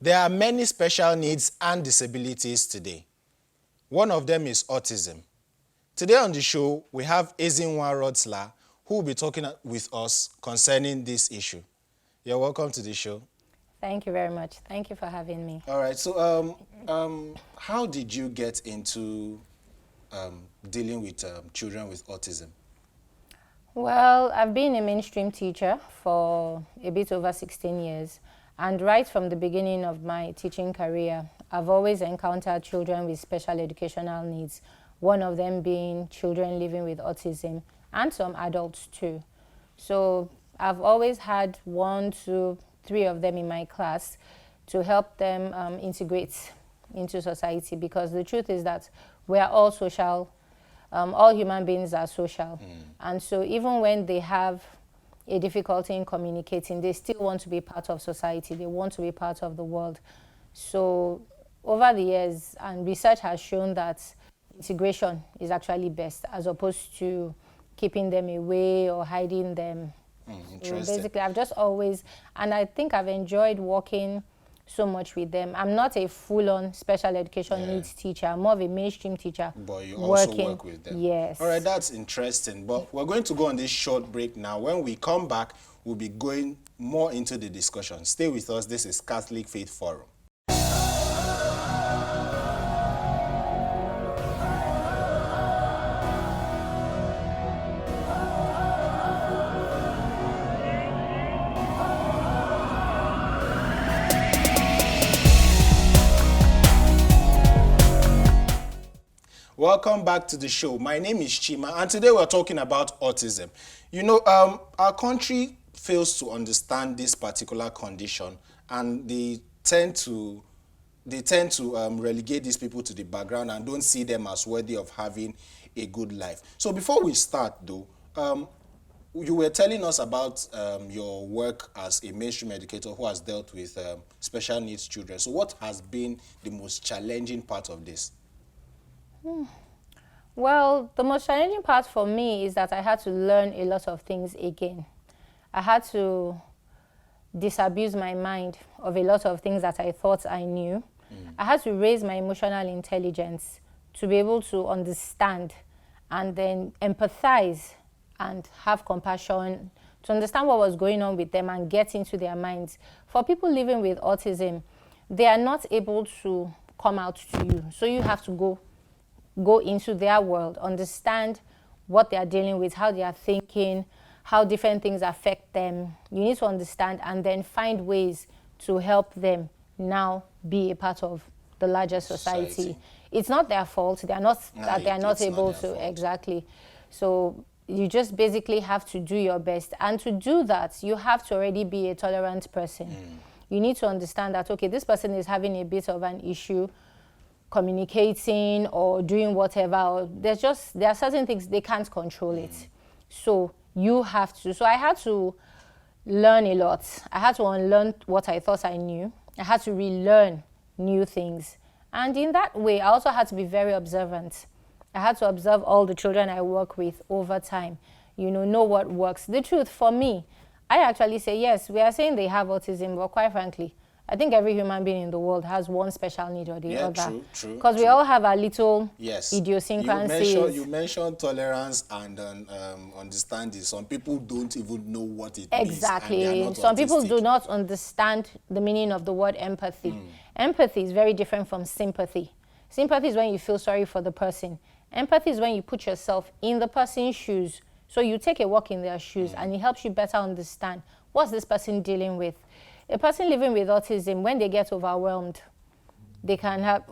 There are many special needs and disabilities today. One of them is autism. Today on the show, we have Ezinwa Rodsla, who will be talking with us concerning this issue. You're welcome to the show. Thank you very much. Thank you for having me. All right, so how did you get into dealing with children with autism? Well, I've been a mainstream teacher for a bit over 16 years. And right from the beginning of my teaching career, I've always encountered children with special educational needs, one of them being children living with autism and some adults too. So I've always had 1, 2, 3 of them in my class to help them integrate into society, because the truth is that we are all social. All human beings are social. And so even when they have a difficulty in communicating, they still want to be part of society. They want to be part of the world. So over the years, and research has shown that integration is actually best, as opposed to keeping them away or hiding them. So basically, I've just always, and I think I've enjoyed working so much with them. I'm not a full-on special education needs teacher. I'm more of a mainstream teacher. But you also work with them. Yes. All right, that's interesting. But we're going to go on this short break now. When we come back, we'll be going more into the discussion. Stay with us. This is Catholic Faith Forum. Welcome back to the show. My name is Chima, and today we're talking about autism. You know, our country fails to understand this particular condition, and they tend to relegate these people to the background and don't see them as worthy of having a good life. So before we start, though, you were telling us about your work as a mainstream educator who has dealt with special needs children. So what has been the most challenging part of this? Well, the most challenging part for me is that I had to learn a lot of things again. I had to disabuse my mind of a lot of things that I thought I knew. I had to raise my emotional intelligence to be able to understand and then empathize and have compassion, to understand what was going on with them and get into their minds. For people living with autism, they are not able to come out to you, so you have to go into their world, understand what they are dealing with, how they are thinking, how different things affect them. You need to understand and then find ways to help them now be a part of the larger society. It's not their fault. They are not able to. Exactly. So you just basically have to do your best. And to do that, you have to already be a tolerant person. You need to understand that, okay, this person is having a bit of an issue communicating or doing whatever, or there are certain things they can't control it. So you have to. So I had to learn a lot. I had to unlearn what I thought I knew. I had to relearn new things. And in that way, I also had to be very observant. I had to observe all the children I work with over time, know what works. The truth for me, I actually say, yes, we are saying they have autism, but quite frankly, I think every human being in the world has one special need or the other. True. Because we all have our little idiosyncrasies. You mentioned tolerance and understanding. Some people don't even know what it means. Exactly. Some people do not understand the meaning of the word empathy. Empathy is very different from sympathy. Sympathy is when you feel sorry for the person. Empathy is when you put yourself in the person's shoes. So you take a walk in their shoes and it helps you better understand what's this person dealing with. A person living with autism, when they get overwhelmed, they can have,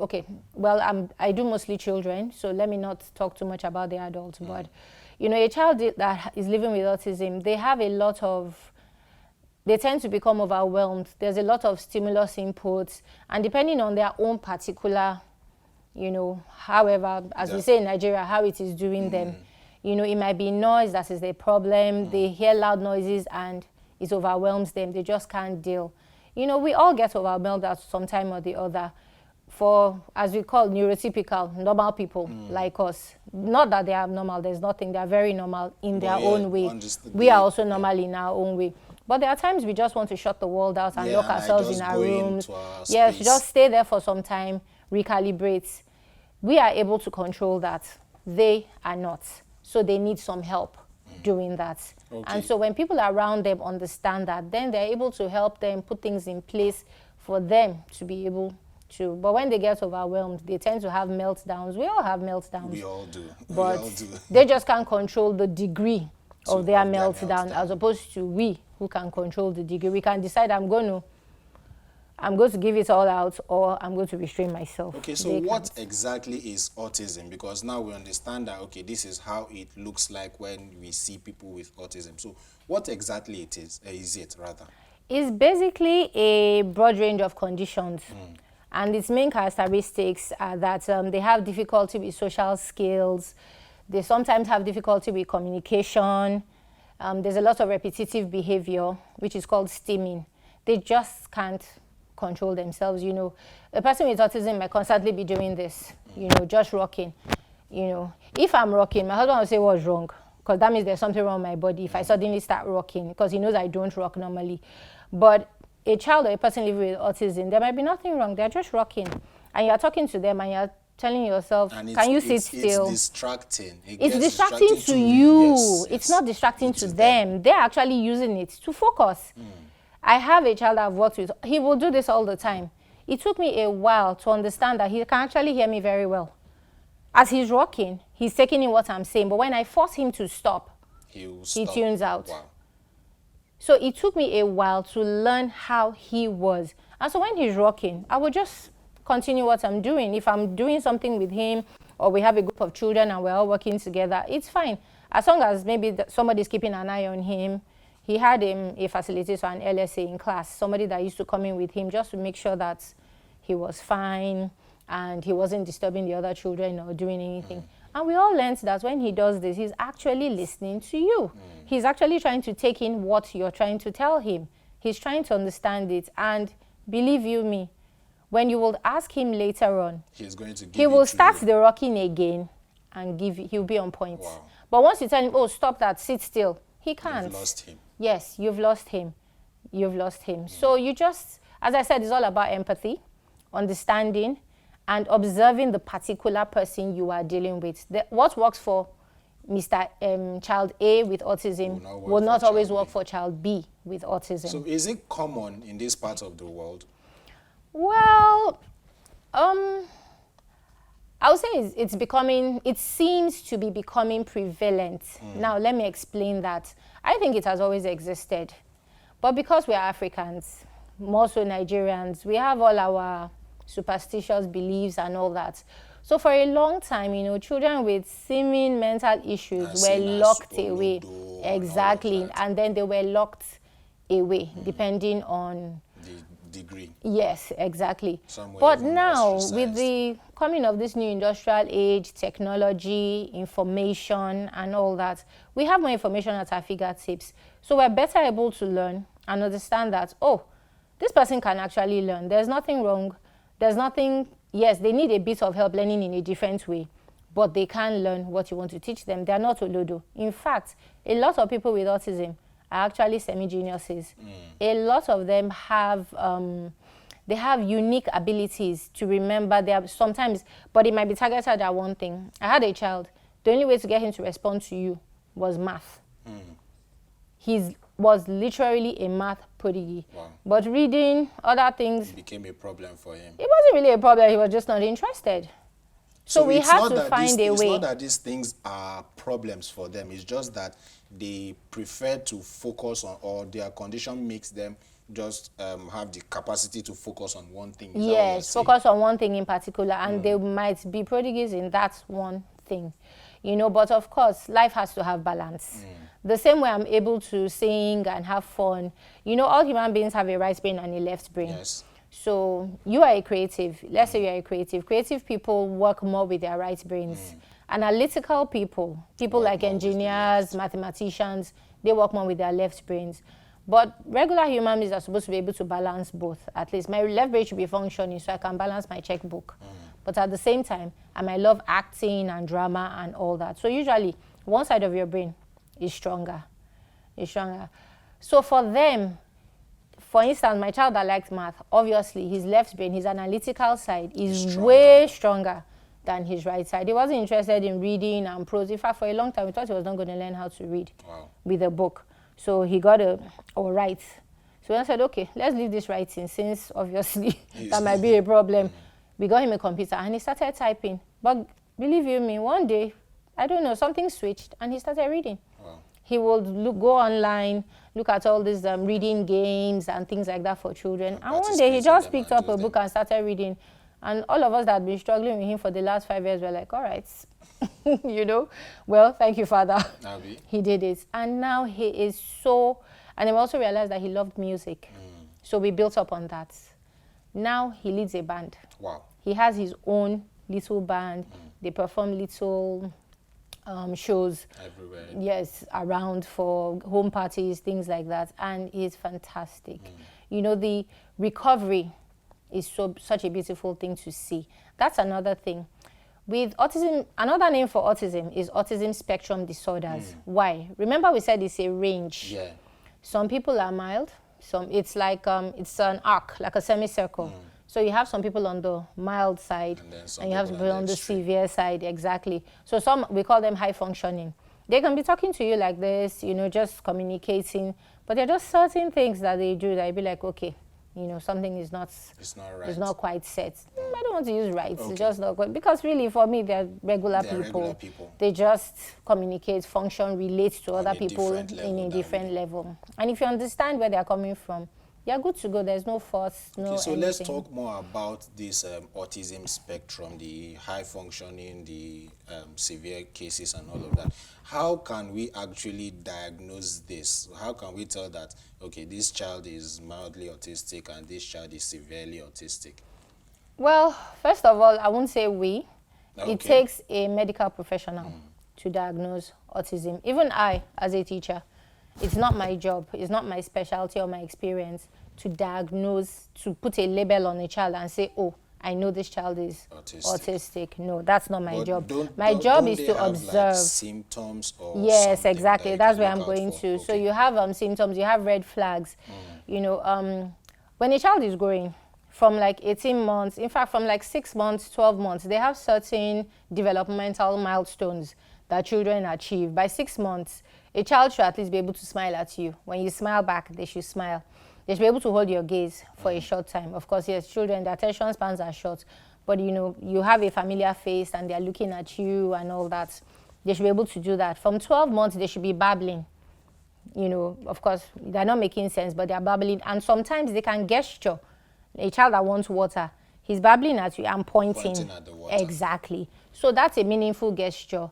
I do mostly children, so let me not talk too much about the adults, but, a child that is living with autism, they tend to become overwhelmed. There's a lot of stimulus inputs, and depending on their own particular, however, as we say in Nigeria, how it is doing them, it might be noise that is their problem. They hear loud noises and it overwhelms them. They just can't deal. We all get overwhelmed at some time or the other. For, as we call, neurotypical, normal people like us. Not that they are abnormal, there's nothing. They are very normal in their own way. We are also normal in our own way. But there are times we just want to shut the world out and lock ourselves in our rooms. Yes, just stay there for some time, recalibrate. We are able to control that. They are not. So they need some help doing that. Okay. And so when people around them understand that, then they're able to help them put things in place for them to be able to. But when they get overwhelmed, they tend to have meltdowns. We all have meltdowns. We all do. But we all do. they just can't control the degree of their meltdown, as opposed to we who can control the degree. We can decide I'm going to give it all out, or I'm going to restrain myself. Okay, so what exactly is autism? Because now we understand that, okay, this is how it looks like when we see people with autism. So what exactly is it rather? It's basically a broad range of conditions. And its main characteristics are that they have difficulty with social skills. They sometimes have difficulty with communication. There's a lot of repetitive behavior, which is called stimming. They just can't control themselves. You know, a person with autism might constantly be doing this, you know, just rocking. You know, if I'm rocking, my husband will say, what's wrong? Because that means there's something wrong with my body if I suddenly start rocking, because he knows I don't rock normally. But a child or a person living with autism, there might be nothing wrong. They're just rocking. And you're talking to them and you're telling yourself, can you sit still? It's distracting. It's distracting to you. Yes, it's not distracting to them. They're actually using it to focus. I have a child I've worked with. He will do this all the time. It took me a while to understand that he can actually hear me very well. As he's rocking, he's taking in what I'm saying. But when I force him to stop, he tunes out. Wow. So it took me a while to learn how he was. And so when he's rocking, I would just continue what I'm doing. If I'm doing something with him, or we have a group of children and we're all working together, it's fine. As long as maybe somebody's keeping an eye on him. He had a facilitator, an LSA in class, somebody that used to come in with him just to make sure that he was fine and he wasn't disturbing the other children or doing anything. And we all learned that when he does this, he's actually listening to you. He's actually trying to take in what you're trying to tell him. He's trying to understand it. And believe you me, when you will ask him later on, he will start the rocking again and he'll be on point. Wow. But once you tell him, oh, stop that, sit still, he can't. You've lost him. Yes, you've lost him. You've lost him. So you just, as I said, it's all about empathy, understanding, and observing the particular person you are dealing with. What works for Mr. Child A with autism will not always work for Child B with autism. So is it common in this part of the world? Well, I would say it seems to be becoming prevalent. Now, let me explain that. I think it has always existed. But because we are Africans, more so Nigerians, we have all our superstitious beliefs and all that. So for a long time, you know, children with seeming mental issues were locked away. Exactly. And then they were locked away, depending on the degree. Yes, exactly. But now, with the coming of this new industrial age, technology, information, and all that, we have more information at our fingertips. So we're better able to learn and understand that, oh, this person can actually learn. There's nothing wrong. There's nothing, yes, they need a bit of help learning in a different way, but they can learn what you want to teach them. They're not Olodo. In fact, a lot of people with autism are actually semi-geniuses. A lot of them have, they have unique abilities to remember. They have sometimes, but it might be targeted at one thing. I had a child. The only way to get him to respond to you was math. He was literally a math prodigy. Wow. But reading, other things, it became a problem for him. It wasn't really a problem. He was just not interested. So we had to find a way. It's not that these things are problems for them. It's just that they prefer to focus on, or their condition makes them just have the capacity to focus on one thing. Yes, focus on one thing in particular, and they might be prodigies in that one thing. You know, but of course, life has to have balance. The same way I'm able to sing and have fun. You know, all human beings have a right brain and a left brain. Yes. So you are a creative. Let's say you are a creative. Creative people work more with their right brains. Analytical people like engineers, mathematicians, they work more with their left brains. But regular human beings are supposed to be able to balance both. At least my left brain should be functioning so I can balance my checkbook. But at the same time, I might love acting and drama and all that. So usually, one side of your brain is stronger. So for them, for instance, my child that liked math, obviously his left brain, his analytical side is way stronger than his right side. He wasn't interested in reading and prose. In fact, for a long time, we thought he was not going to learn how to read with a book. So he got or write. So I said, okay, let's leave this writing since obviously that might be a problem. We got him a computer and he started typing. But believe you me, one day, I don't know, something switched and he started reading. He would go online, look at all these reading games and things like that for children. And one day he just picked up a book and started reading. And all of us that had been struggling with him for the last 5 years were like, all right, you know, well, thank you, Father. He did it. And now he is so, and I also realized that he loved music. So we built up on that. Now he leads a band. Wow. He has his own little band. They perform little shows everywhere. Yes, around for home parties, things like that. And it's fantastic. You know, the recovery is such a beautiful thing to see. That's another thing. With autism, another name for autism is autism spectrum disorders. Why? Remember we said it's a range. Yeah. Some people are mild. It's like it's an arc, like a semicircle. So you have some people on the mild side, and you have some people on the severe side, exactly. So some, we call them high functioning. They can be talking to you like this, you know, just communicating, but there are just certain things that they do that you'd be like, okay, you know, something is not, it's not right. It's not quite set. I don't want to use right. It's just not good. Because really, for me, they're regular people. They just communicate, function, relate to other people in a different level. And if you understand where they're coming from, you're good to go. There's no force, no so anything. Let's talk more about this autism spectrum, the high functioning, the severe cases and all of that. How can we actually diagnose this? How can we tell that, okay, this child is mildly autistic and this child is severely autistic? Well, first of all, I won't say we. It takes a medical professional to diagnose autism. Even I, as a teacher, it's not my job, it's not my specialty or my experience to diagnose, to put a label on a child and say, oh, I know this child is autistic. No, that's not my job. My job is to observe. Like symptoms or yes, exactly. That that's where I'm going to. So you have symptoms, you have red flags. You know, when a child is growing from like 18 months, in fact, from like 6 months, 12 months, they have certain developmental milestones that children achieve. By 6 months, a child should at least be able to smile at you. When you smile back, they should smile. They should be able to hold your gaze for a short time. Of course, yes, children, their attention spans are short. But, you know, you have a familiar face and they're looking at you and all that. They should be able to do that. From 12 months, they should be babbling. You know, of course, they're not making sense, but they're babbling. And sometimes they can gesture. A child that wants water, he's babbling at you and pointing at the water. Exactly. So that's a meaningful gesture.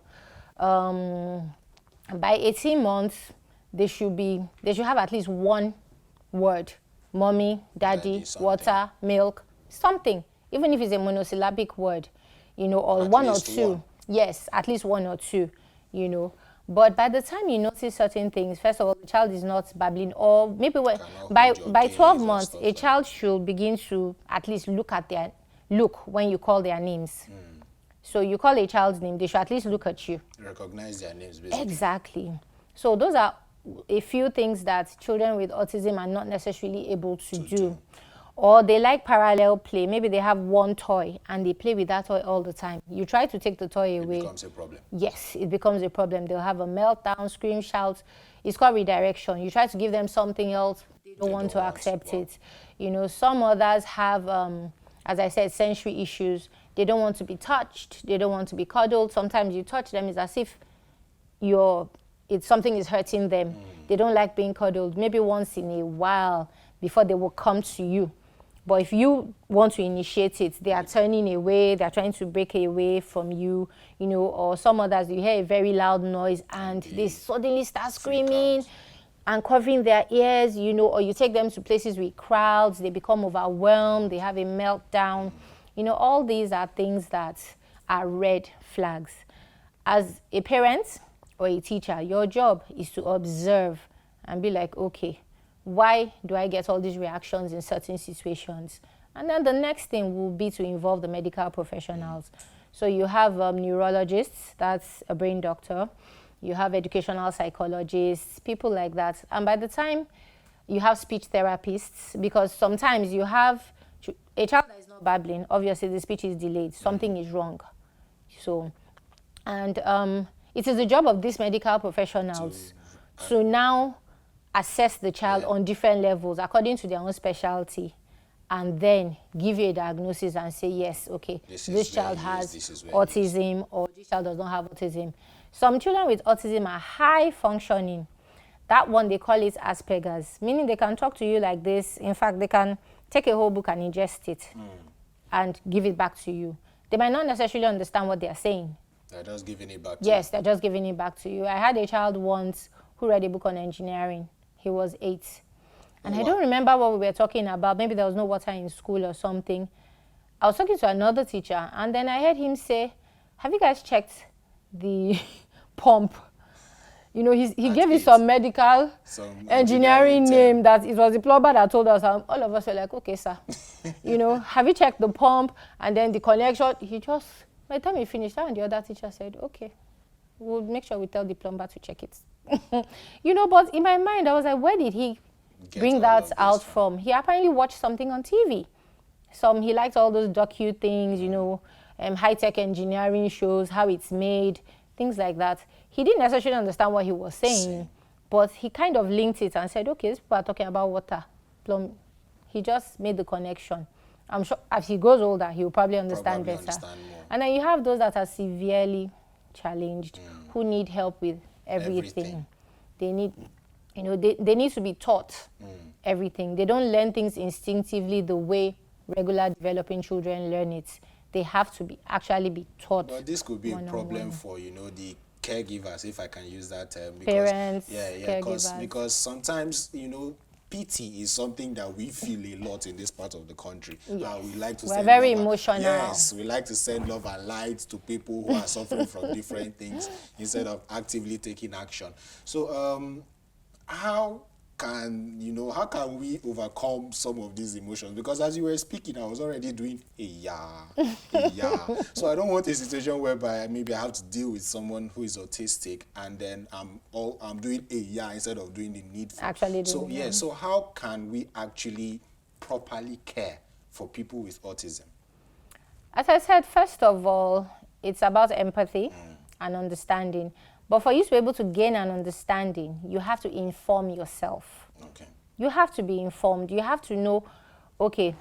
By 18 months, they should have at least one word. Mommy, daddy, water, milk, something. Even if it's a monosyllabic word, you know, or one or two. Yes, at least one or two, you know. But by the time you notice certain things, first of all, the child is not babbling, or maybe by 12 months, a child should begin to at least look when you call their names. So you call a child's name, they should at least look at you. Recognize their names, basically. Exactly. So those are a few things that children with autism are not necessarily able to do. Or they like parallel play. Maybe they have one toy and they play with that toy all the time. You try to take the toy away. It becomes a problem. Yes, it becomes a problem. They'll have a meltdown, scream, shout. It's called redirection. You try to give them something else, they don't want to accept it. You know, some others have, as I said, sensory issues. They don't want to be touched. They don't want to be cuddled. Sometimes you touch them, it's as if something is hurting them. They don't like being cuddled. Maybe once in a while before they will come to you. But if you want to initiate it, they are turning away, they are trying to break away from you, you know, or some others, you hear a very loud noise and they suddenly start screaming and covering their ears, you know, or you take them to places with crowds, they become overwhelmed, they have a meltdown. You know, all these are things that are red flags. As a parent or a teacher, your job is to observe and be like, okay, why do I get all these reactions in certain situations? And then the next thing will be to involve the medical professionals. So you have neurologists, that's a brain doctor. you have educational psychologists, people like that. And by the time you have speech therapists, because sometimes you have a child that is not babbling, obviously the speech is delayed, something is wrong. So, and it is the job of these medical professionals to now assess the child on different levels according to their own specialty, and then give you a diagnosis and say, yes, okay, this child has autism, or this child does not have autism. Some children with autism are high functioning. That one, they call it Asperger's, meaning they can talk to you like this. In fact, they can take a whole book and ingest it and give it back to you. They might not necessarily understand what they are saying. They're just giving it back to you. Yes, they're just giving it back to you. I had a child once who read a book on engineering. He was 8. And I don't remember what we were talking about. Maybe there was no water in school or something. I was talking to another teacher, and then I heard him say, have you guys checked the pump? You know, he gave it some medical, engineering name that it was the plumber that told us. All of us were like, okay, sir. You know, have you checked the pump? And then the connection, he just, by the time he finished, and the other teacher said, okay, we'll make sure we tell the plumber to check it. You know, but in my mind, I was like, where did he bring that out from? He apparently watched something on TV. He liked all those docu things, you know, high-tech engineering shows, how it's made, things like that. He didn't necessarily understand what he was saying, but he kind of linked it and said, okay, these people are talking about water, plumb. He just made the connection. I'm sure as he grows older, he will probably understand better. And then you have those that are severely challenged, who need help with everything. They need, you know, they need to be taught everything. They don't learn things instinctively the way regular developing children learn it. They have to actually be taught. But this could be a problem for, you know, the caregivers, if I can use that term. Because, parents, caregivers. Because sometimes, you know, pity is something that we feel a lot in this part of the country. Yes. We like to We're very emotional. Yes, we like to send love and light to people who are suffering from different things instead of actively taking action. So how can we overcome some of these emotions? Because as you were speaking, I was already doing a yeah. So I don't want a situation whereby maybe I have to deal with someone who is autistic and then I'm doing a yeah instead of doing the needful. Actually so yeah, so how can we actually properly care for people with autism? As I said, first of all, it's about empathy and understanding. But for you to be able to gain an understanding, you have to inform yourself. Okay. You have to be informed. You have to know, okay,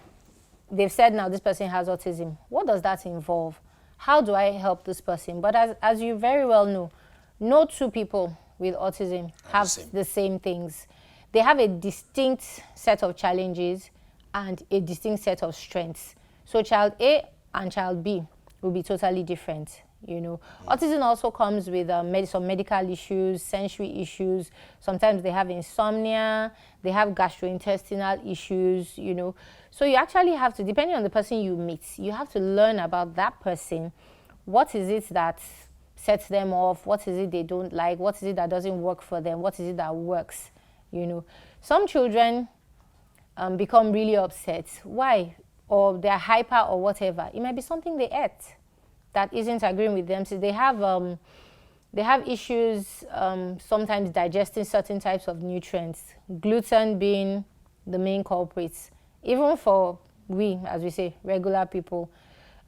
they've said now this person has autism. What does that involve? How do I help this person? But as you very well know, no two people with autism have the same things. They have a distinct set of challenges and a distinct set of strengths. So child A and child B will be totally different. You know, autism also comes with some medical issues, sensory issues. Sometimes they have insomnia, they have gastrointestinal issues, you know. So you actually have to, depending on the person you meet, you have to learn about that person. What is it that sets them off? What is it they don't like? What is it that doesn't work for them? What is it that works? You know, some children become really upset. Why? Or they're hyper or whatever. It might be something they ate that isn't agreeing with them. So they have issues sometimes digesting certain types of nutrients, gluten being the main culprits. Even for we, as we say, regular people,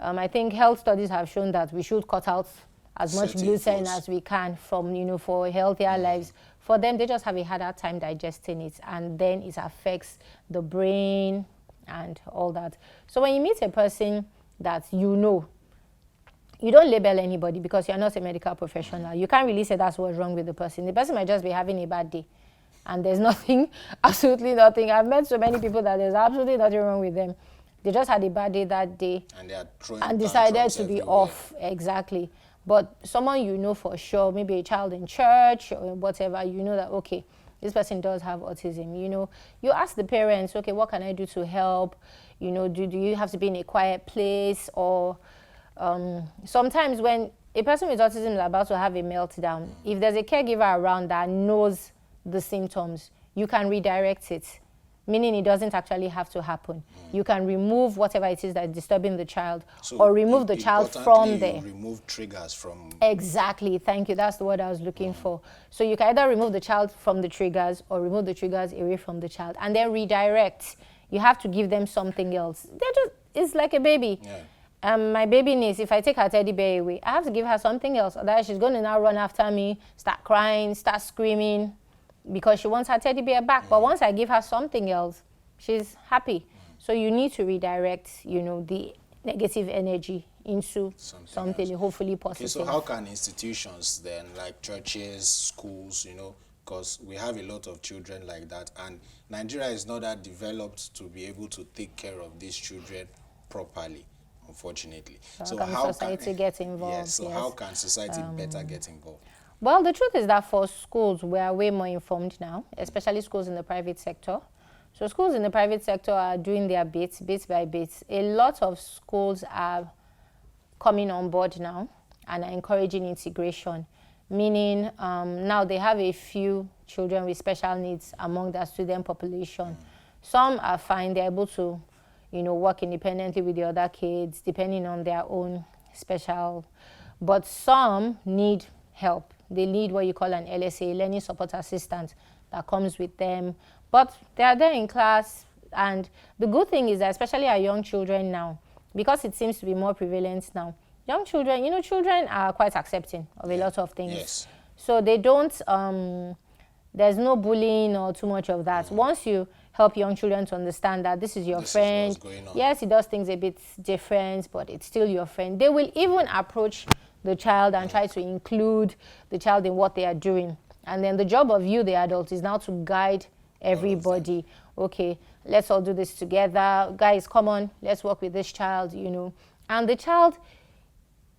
I think health studies have shown that we should cut out as much gluten as we can from, you know, for healthier lives. For them, they just have a harder time digesting it, and then it affects the brain and all that. So when you meet a person that you know, you don't label anybody because you're not a medical professional. You can't really say that's what's wrong with the person. The person might just be having a bad day. And there's nothing, absolutely nothing. I've met so many people that there's absolutely nothing wrong with them. They just had a bad day that day. And they are throwing and decided to be off. Exactly. But someone you know for sure, maybe a child in church or whatever, you know that, okay, this person does have autism. You know, you ask the parents, okay, what can I do to help? You know, do you have to be in a quiet place? Or sometimes when a person with autism is about to have a meltdown, if there's a caregiver around that knows the symptoms, you can redirect it. meaning it doesn't actually have to happen. You can remove whatever it is that is disturbing the child, So or remove the child from there. you remove triggers from... Exactly, thank you. That's the word I was looking for. So you can either remove the child from the triggers or remove the triggers away from the child, and then redirect. You have to give them something else. It's like a baby. Yeah. My baby niece, if I take her teddy bear away, I have to give her something else. Otherwise, she's going to now run after me, start crying, start screaming, because she wants her teddy bear back. But once I give her something else, she's happy. So you need to redirect, the negative energy into something hopefully positive. Okay, so how can institutions then, like churches, schools, because we have a lot of children like that, and Nigeria is not that developed to be able to take care of these children properly, unfortunately. So how can society get involved? Yes, so how can society better get involved? Well, the truth is that for schools, we are way more informed now, especially schools in the private sector. So schools in the private sector are doing their bit by bit. A lot of schools are coming on board now and are encouraging integration, meaning now they have a few children with special needs among their student population. Some are fine, they're able to, work independently with the other kids, depending on their own special, but some need help. They need what you call an LSA, learning support assistant, that comes with them. But they are there in class, and the good thing is that especially our young children now, because it seems to be more prevalent now, young children, children are quite accepting of a lot of things. Yes. So they don't, there's no bullying or too much of that. Once you help young children to understand that this is your friend, yes, he does things a bit different, but it's still your friend. They will even approach the child and try to include the child in what they are doing. And then the job of you, the adult, is now to guide everybody. Okay, let's all do this together. Guys, come on, let's work with this child, And the child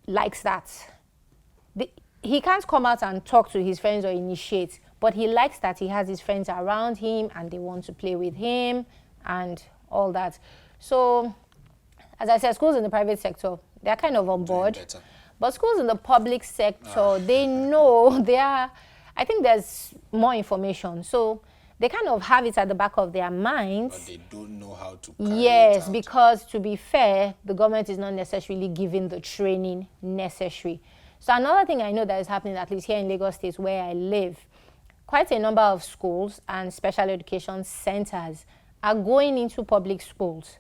likes that. He can't come out and talk to his friends or initiate, but he likes that he has his friends around him and they want to play with him and all that. So, as I said, schools in the private sector, they're kind of on board. But schools in the public sector, they know I think there's more information. So they kind of have it at the back of their minds. But they don't know how to carry Yes, it out. because to be fair, the government is not necessarily giving the training necessary. So another thing I know that is happening, at least here in Lagos State where I live, quite a number of schools and special education centers are going into public schools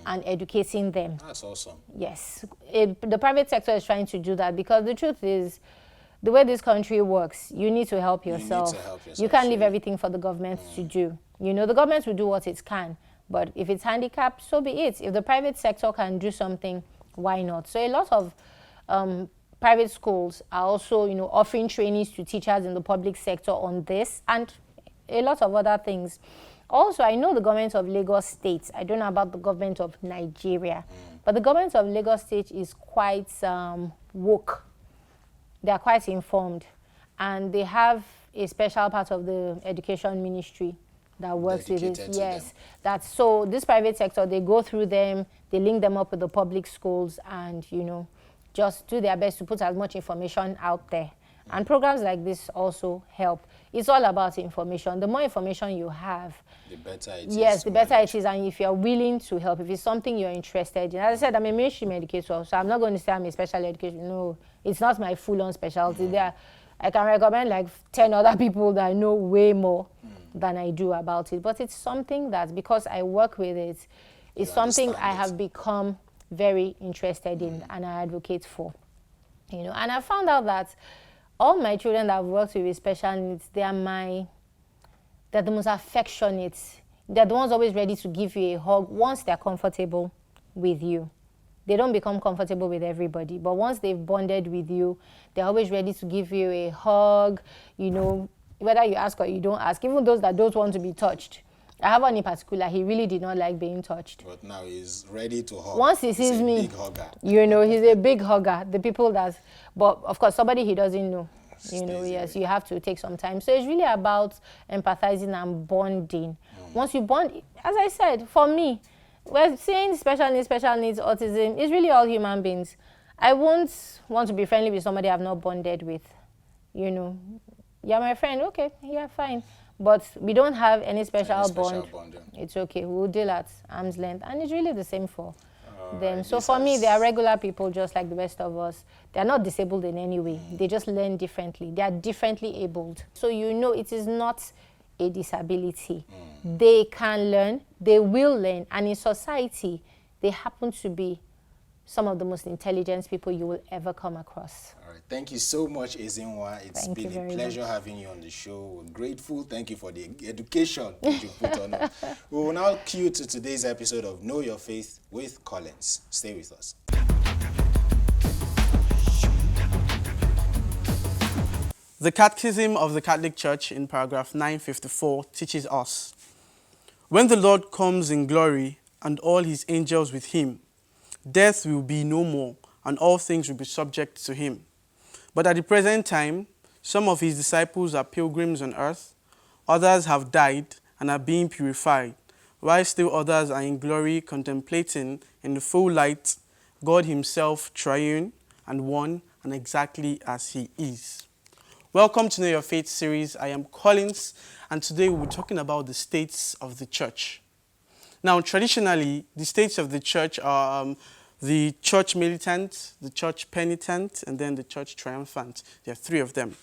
and educating them. That's awesome. Yes. The private sector is trying to do that because the truth is, the way this country works, you need to help yourself. You can't leave everything for the government to do. The government will do what it can, but if it's handicapped, so be it. If the private sector can do something, why not? So a lot of private schools are also, offering trainings to teachers in the public sector on this and a lot of other things. Also, I know the government of Lagos State, I don't know about the government of Nigeria, but the government of Lagos State is quite woke. They are quite informed, and they have a special part of the education ministry that works with it. Yes, that's so. This private sector, they go through them, they link them up with the public schools, and just do their best to put as much information out there. And programs like this also help. It's all about information. The more information you have, the better it is. Yes, the better it is. And if you're willing to help, if it's something you're interested in. As I said, I'm a mainstream educator, so I'm not going to say I'm a special educator. No, it's not my full-on specialty. I can recommend like 10 other people that know way more than I do about it. But it's something that, because I work with it, it's something I have become very interested in and I advocate for. And I found out that all my children that I've worked with special needs, they're the most affectionate. They're the ones always ready to give you a hug once they're comfortable with you. They don't become comfortable with everybody, but once they've bonded with you, they're always ready to give you a hug, whether you ask or you don't ask, even those that don't want to be touched. I have one in particular, he really did not like being touched. But now he's ready to hug. Once he sees me, big hugger. He's a big hugger. The people but of course, somebody he doesn't know. Yes, you have to take some time. So it's really about empathizing and bonding. Once you bond, as I said, for me, we're saying special needs, autism, it's really all human beings. I won't want to be friendly with somebody I've not bonded with. You're my friend, okay, yeah, fine. But we don't have any special bond. Yeah. It's okay. We'll deal at arm's length. And it's really the same for them. Right, So for me, they are regular people just like the rest of us. They are not disabled in any way. They just learn differently. They are differently abled. So you know it is not a disability. They can learn. They will learn. And in society, they happen to be some of the most intelligent people you will ever come across. All right. Thank you so much, Ezinwa. It's Thank you been a very pleasure much. having you on the show. We're grateful. Thank you for the education that you put on us. We will now cue to today's episode of Know Your Faith with Collins. Stay with us. The Catechism of the Catholic Church in paragraph 954 teaches us, when the Lord comes in glory and all his angels with him, death will be no more and all things will be subject to him. But at the present time, some of his disciples are pilgrims on earth, others have died and are being purified, while still others are in glory contemplating in the full light God himself triune and one and exactly as he is. Welcome to Know Your Faith series. I am Collins, and today we'll be talking about the states of the church. Now, traditionally, the states of the church are the church militant, the church penitent, and then the church triumphant. There are three of them.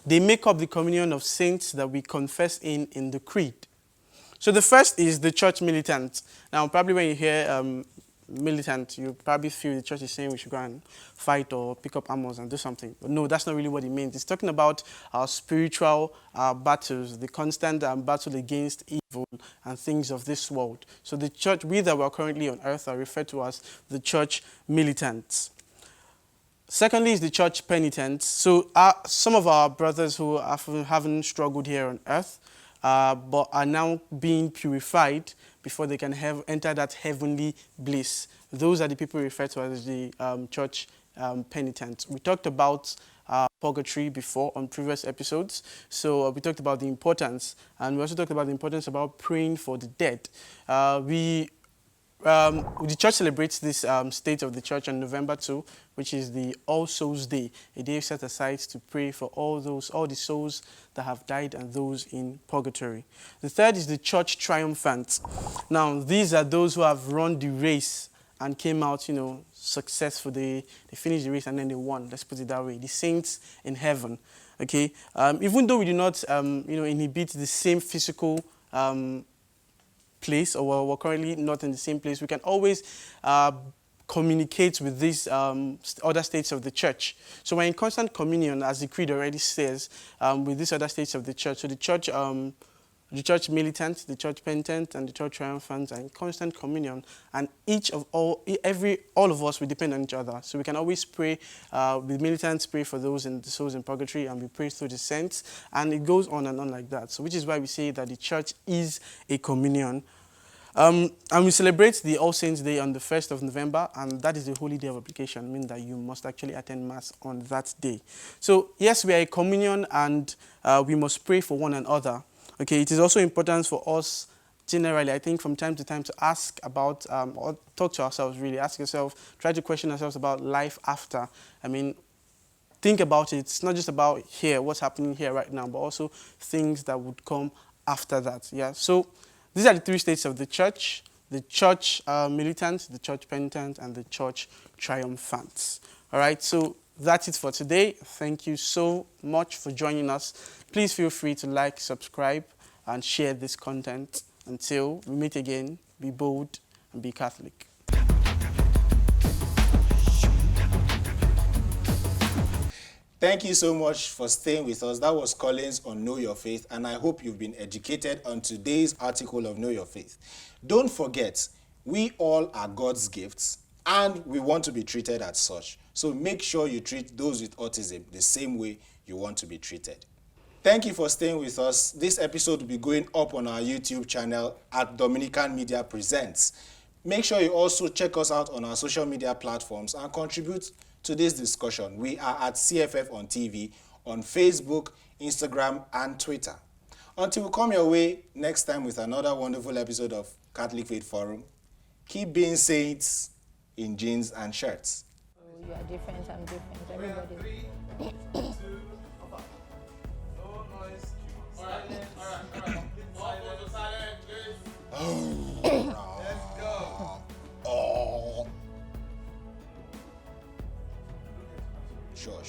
They make up the communion of saints that we confess in the creed. So the first is the church militant. Now, probably when you hear militant, you probably feel the church is saying we should go and fight or pick up arms and do something. But no, that's not really what it means. It's talking about our spiritual battles, the constant battle against evil and things of this world. So the church, we that were currently on earth are referred to as the church militants. Secondly is the church penitent. So some of our brothers who haven't struggled here on earth, but are now being purified before they can enter that heavenly bliss. Those are the people referred to as the church penitent. We talked about purgatory before on previous episodes. So we talked about the importance, and we also talked about the importance about praying for the dead. The church celebrates this state of the church on November 2, which is the All Souls Day, a day set aside to pray for all the souls that have died and those in purgatory. The third is the church triumphant. Now, these are those who have run the race and came out, successful. They finished the race and then they won. Let's put it that way. The saints in heaven. Okay, even though we do not, inhibit the same physical place, or we're currently not in the same place, we can always communicate with these other states of the church. So we're in constant communion, as the creed already says, with these other states of the church. So the church militant, the church penitent, and the church triumphant are in constant communion, and all of us, we depend on each other. So we can always pray. The militants pray for those the souls in purgatory, and we pray through the saints, and it goes on and on like that. So which is why we say that the church is a communion. And we celebrate the All Saints' Day on the 1st of November, and that is the holy day of obligation, meaning that you must actually attend Mass on that day. So yes, we are a communion, and we must pray for one another. Okay, it is also important for us generally, I think, from time to time to ask about, or talk to ourselves really, ask yourself, try to question ourselves about life after. I mean, think about it. It's not just about here, what's happening here right now, but also things that would come after that. Yeah. So these are the three states of the church militant, the church penitent, and the church triumphant. All right, so that's it for today. Thank you so much for joining us. Please feel free to like, subscribe, and share this content. Until we meet again, be bold and be Catholic. Thank you so much for staying with us. That was Collins on Know Your Faith, and I hope you've been educated on today's article of Know Your Faith. Don't forget, we all are God's gifts, and we want to be treated as such. So make sure you treat those with autism the same way you want to be treated. Thank you for staying with us. This episode will be going up on our YouTube channel at Dominican Media Presents. Make sure you also check us out on our social media platforms and contribute to this discussion. We are at CFF on TV, on Facebook, Instagram, and Twitter. Until we come your way next time with another wonderful episode of Catholic Faith Forum, keep being saints in jeans and shirts. Oh, you are different, I'm different, everybody. No noise. Silence. Oh. Sure.